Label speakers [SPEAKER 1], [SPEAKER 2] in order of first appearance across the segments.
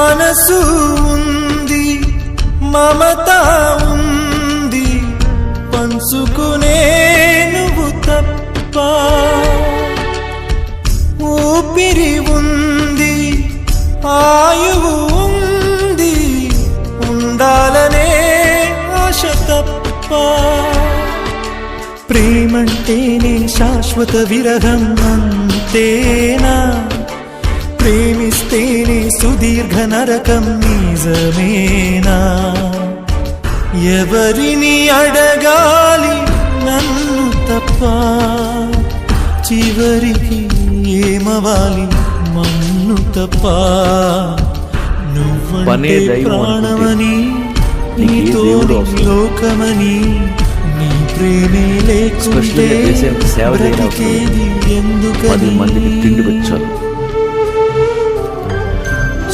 [SPEAKER 1] మనసు ఉంది, మమత ఉంది, పంచుకునే నువ్వు తప్ప. ఊపిరి ఉంది, ఆయువు ఉంది, ఉండాలనే ఆశ తప్ప. ప్రేమంటేనే శాశ్వత విరహం అంతేనా? ప్రేమిస్తేనే సుదీర్ఘ నరకం నిజమేనా? ఎవరిని అడగాలి నన్ను తప్ప? చివరికి ఏమవాలి మన్ను తప్ప? నువ్వంటే ప్రాణమని, నీతో లోకమని, నీ ప్రేమే లేకుంటే బ్రతికేది ఎందుకని?
[SPEAKER 2] తిండి వచ్చాను.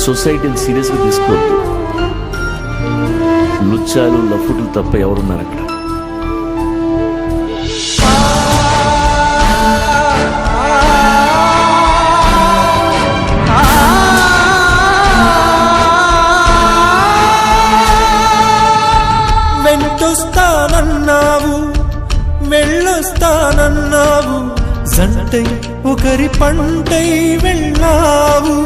[SPEAKER 2] సొసైటీని సీరియస్గా తీసుకోవద్దు. లుచ్చాలు లఫుట్లు తప్ప ఎవరున్నారు అక్కడ?
[SPEAKER 1] వెంటొస్తానన్నావు, వెళ్ళొస్తానన్నావు, జంటై ఒకరి పంటై వెళ్ళావు.